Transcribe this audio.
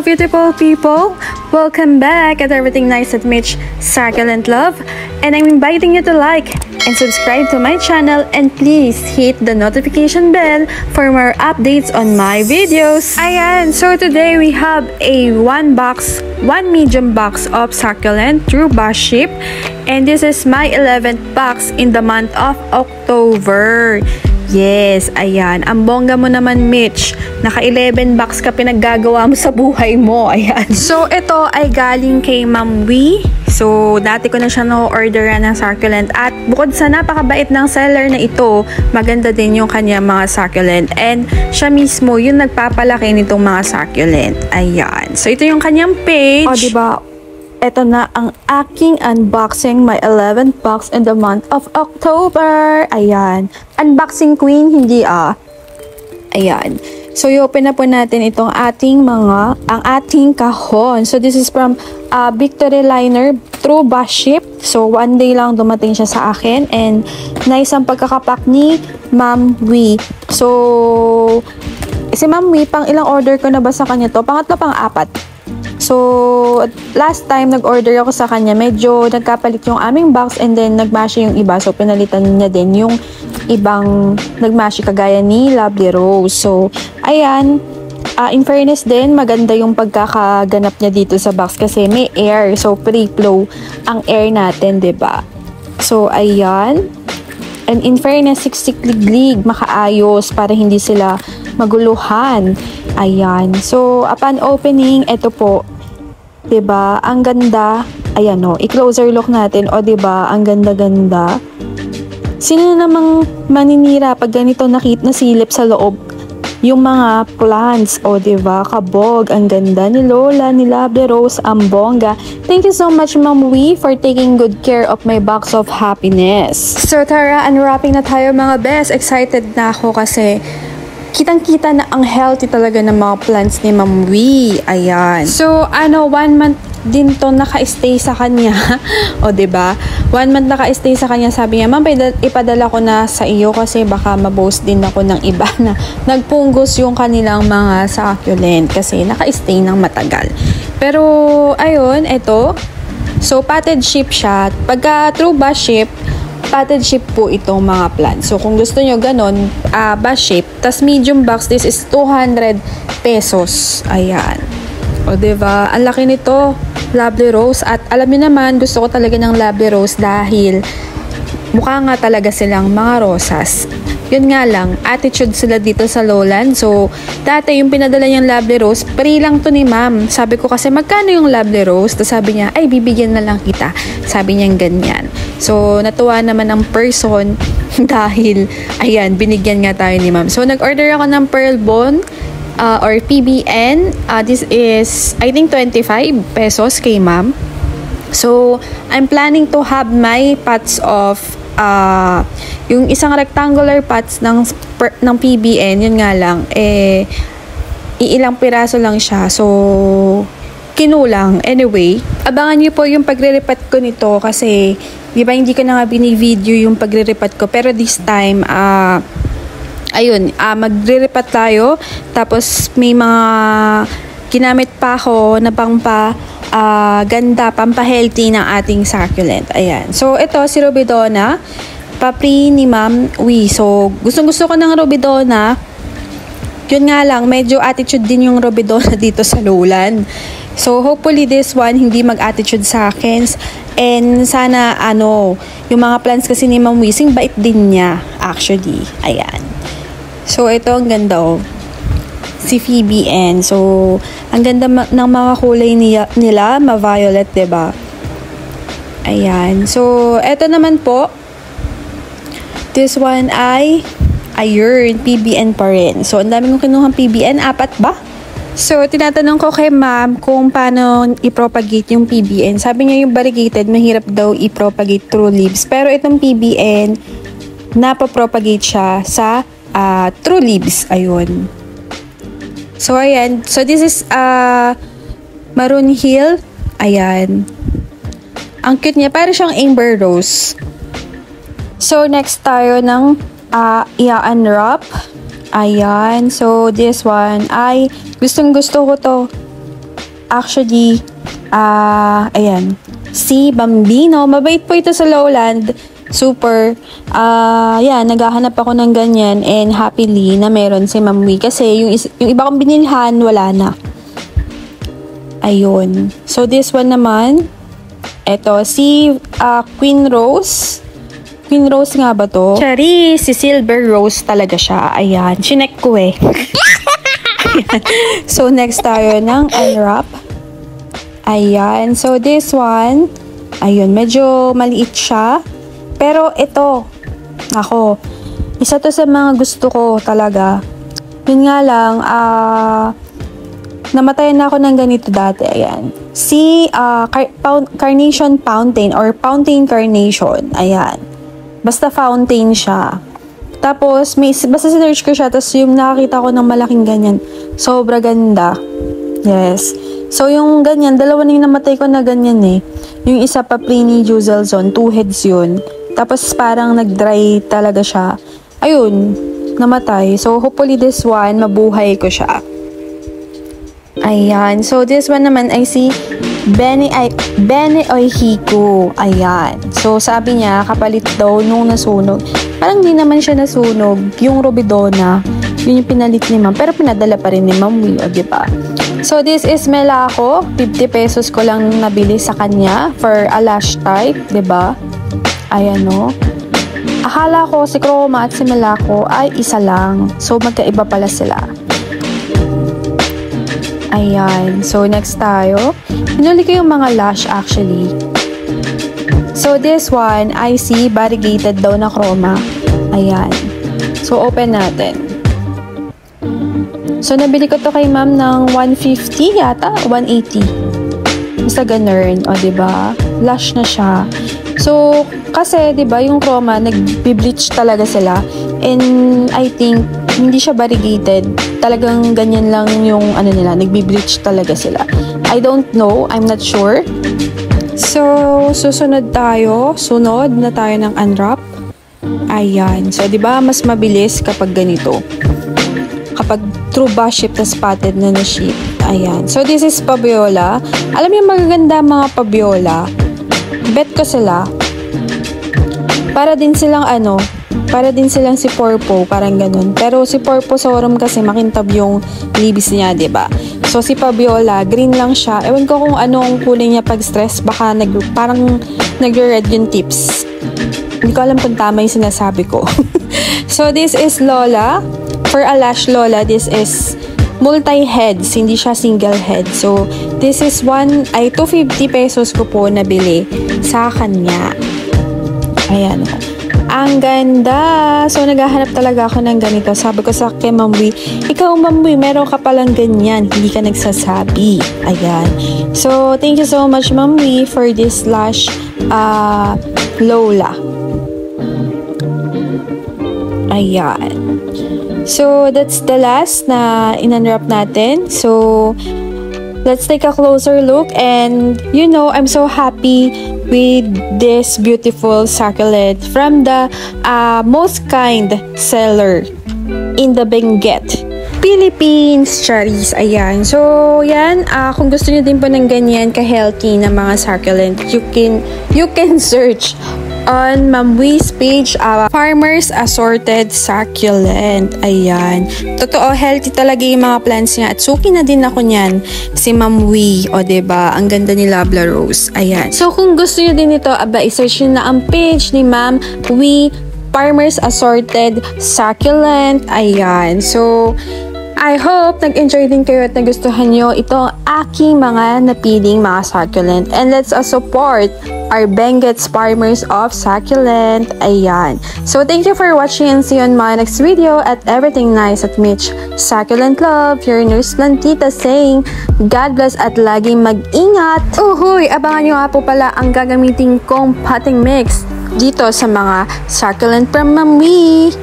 Hello beautiful people! Welcome back at Everything Nice at Mitch Succulent Love, and I'm inviting you to like and subscribe to my channel, and please hit the notification bell for more updates on my videos. Ayan, so today we have a one medium box of succulent through Baship, and this is my 11th box in the month of October. Yes, ayan. Ang bongga mo naman, Mitch. Naka-11 box ka pinaggagawa mo sa buhay mo. Ayan. So, ito ay galing kay Ma'am Wee. So, dati ko na siya no-orderan ng succulent. At bukod sa napakabait ng seller na ito, maganda din yung kanya mga succulent. And siya mismo yung nagpapalaki nitong mga succulent. Ayan. So, ito yung kanyang page. O, diba? Ito na ang aking unboxing, my 11th box in the month of October. Ayan. Unboxing queen, hindi Ayan. So, i-open na po natin itong ating kahon. So, this is from Victory Liner through Baship. So, one day lang dumating siya sa akin. And, nice ang pagkakapak ni Ma'am Wee. So, si Ma'am Wee, pang ilang order ko na ba sa kanya to? Pangatlo, pang-apat. So, last time nag-order ako sa kanya, medyo nagkapalit yung aming box and then nagmashi yung iba. So, pinalitan niya din yung ibang nagmashi kagaya ni Lovely Rose. So, ayan. In fairness din, maganda yung pagkakaganap niya dito sa box kasi may air. So, free flow ang air natin, 'di ba? So, ayan. And in fairness, siksikliglig, makaayos para hindi sila maguluhan. Ayan. So, upon opening, ito po. 'Di ba? Ang ganda. Ayan o. I-closer look natin. O, 'di ba? Ang ganda-ganda. Sino namang maninira pag ganito nasilip sa loob? Yung mga plants. O, 'di ba? Kabog. Ang ganda ni Lola, ni Lovely Rose, ang bongga. Thank you so much, Ma'am Wee, for taking good care of my box of happiness. So, tara, unwrapping na tayo mga best. Excited na ako kasi kitang-kita na ang healthy talaga ng mga plants ni Ma'am Wee. Ayan. So, 1 month din to naka-stay sa kanya. O, 'di ba? 1 month naka-stay sa kanya. Sabi niya, "Ma'am, ipadala ko na sa iyo kasi baka maboast din ako ng iba na nagpunggos yung kanilang mga succulent kasi naka-stay ng matagal." Pero, ayun, ito. So, package ship siya. Pagka true Baship, package ship po itong mga plants. So, kung gusto nyo ganon, Baship, tas medium box, this is 200 pesos. Ayan. O, diba? Ang laki nito, Lovely Rose. At alam niyo naman, gusto ko talaga ng Lovely Rose dahil mukha nga talaga silang mga rosas. Yun nga lang, attitude sila dito sa Lowland. So, dati yung pinadala niyang Lovely Rose, free lang to ni ma'am. Sabi ko kasi, magkano yung Lovely Rose? Tapos sabi niya, ay, bibigyan na lang kita. Sabi niya ganyan. So, natuwa naman ang person dahil, ayan, binigyan nga tayo ni ma'am. So, nag-order ako ng Pearl Bone or PBN. This is, I think, 25 pesos kay ma'am. So, I'm planning to have my pots of yung isang rectangular pots ng PBN, yun nga lang, iilang piraso lang siya. So, kinulang. Anyway, abangan niyo po yung pagre-repat ko nito kasi, di ba, hindi ko na nga bini-video yung pagre-repat ko. Pero this time, ayun, magre-repat tayo. Tapos, may mga ginamit pa ako na ganda, pampahealthy ng ating succulent. Ayan. So, ito, si Robidona. Papri ni Ma'am Wee. So, gustong-gusto ko ng Robidona. Yun nga lang, medyo attitude din yung Robidona dito sa Lowland. So, hopefully this one, hindi mag-attitude sa akin. And sana, yung mga plants kasi ni Ma'am Wee, sing bait din niya, actually. Ayan. So, ito, ang ganda, si PBN. So, ang ganda ng mga kulay nila, ma-violet, 'di ba? Ayan. So, eto naman po. This one ay ayun, PBN pa rin. So, ang dami kong kinuhang PBN, 4 ba? So, tinatanong ko kay ma'am kung paano i-propagate yung PBN. Sabi niya yung variegated, mahirap daw i-propagate through leaves. Pero itong PBN, napapropagate siya sa through leaves. Ayun. So, ayan. So, this is Maroon Hill. Ayan. Ang cute niya. Parang siyang Amber Rose. So, next tayo ng i-unwrap. Ayan. So, this one ay gustong-gusto ko to. actually, ayan, si Bambino. Mabait po ito sa Lowland. Super. Yan, naghahanap ako ng ganyan and happily na meron si Ma'am Wee. Kasi yung iba kong binilhan, wala na. Ayun. So, this one naman, eto, si Queen Rose. Queen Rose nga ba to? Chari, si Silver Rose talaga siya. Ayan, chinek ko eh. So, next tayo ng unwrap. Ayan. So, this one, ayun, medyo maliit siya. Pero ito, ako, isa to sa mga gusto ko talaga. Yun nga lang, namatayan na ako ng ganito dati. Ayan. Si Carnation Fountain or Fountain Carnation. Ayan. Basta fountain siya. Tapos, basta sinearch ko siya, tapos yung nakakita ko ng malaking ganyan. Sobra ganda. Yes. So, yung ganyan, dalawa na yung namatay ko na ganyan eh. Yung isa pa, Pliny Juzelson, 2 heads yun. Tapos, parang nag-dry talaga siya. Ayun, namatay. So, hopefully this one, mabuhay ko siya. Ayan. So, this one naman ay si Bene Oihiko. Ayan. So, sabi niya, kapalit daw nung nasunog. Parang di naman siya nasunog. Yung Robidona, yun yung pinalit ni Ma'am. Pero pinadala pa rin ni Ma'am Wee, diba? So, this is Melako. 50 pesos ko lang nabili sa kanya for a lash type, diba? Ayan, no? Akala ko si Chroma at si Melako ay isa lang. So, magkaiba pala sila. Ayan. So, next tayo. Pinuli ko yung mga lash actually. So, this one, I see variegated daw na chroma. Ayan. So, open natin. So, nabili ko to kay Ma'am ng 150 yata, 180. Basta ganun. O, diba? Lash na siya. So, kasi, diba, yung chroma, nag-bleach talaga sila. And, I think, hindi siya variegated. Talagang ganyan lang yung, ano nila, nag-bleach talaga sila. I don't know. I'm not sure. So, susunod tayo. Sunod na tayo ng unwrap. Ayan. So, diba, mas mabilis kapag ganito. Kapag true ba ship na spotted na ship. Ayan. So, this is Fabiola. Alam niyo, magaganda mga Fabiola. Bet ko sila. Para din silang para din silang si Porpo, parang ganun. Pero si Porpo sa Orum kasi makintab yung libis niya, diba? So, si Fabiola, green lang siya. Ewan ko kung anong kulay niya pag stress. Baka parang nag-red yung tips. Hindi ko alam kung tama yung sinasabi ko. So, this is Lola. For a lash Lola, this is multi-heads. Hindi siya single head. So, this is 250 pesos ko po nabili sa kanya. Ayan. Ang ganda! So, naghahanap talaga ako ng ganito. Sabi ko sa kay Ma'am Wee, ikaw Ma'am Wee, meron ka palang ganyan. Hindi ka nagsasabi. Ayan. So, thank you so much Ma'am Wee for this lash Lola. Ayan. So, that's the last na in-unwrap natin. So, let's take a closer look. And, you know, I'm so happy with this beautiful succulent from the most kind seller in the Benguet, Philippines, Charis. Ayan. So, yan. Kung gusto niyo din po ng ganyan ka-healthy na mga succulent, you can search on Ma'am Wee's page, Farmers Assorted Succulent. Ayan. Totoo, healthy talaga yung mga plants niya. At suki na din ako niyan. Si Ma'am Wee. O, diba? Ang ganda ni Labla Rose. Ayan. So, kung gusto niyo din ito, i-search niyo na ang page ni Ma'am Wee, Farmers Assorted Succulent. Ayan. So, I hope nag-enjoy din kayo at nagustuhan nyo itong aking mga napiling mga succulent. And let's support our Benguet's Farmers of Succulent. Ayan. So, thank you for watching and see you on my next video at Everything Nice at Mitch Succulent Love. Your nurse Lantita saying, God bless at laging mag-ingat. Uhuy! Abangan nyo nga po pala ang gagamitin kong potting mix dito sa mga succulent from Ma'am Wee.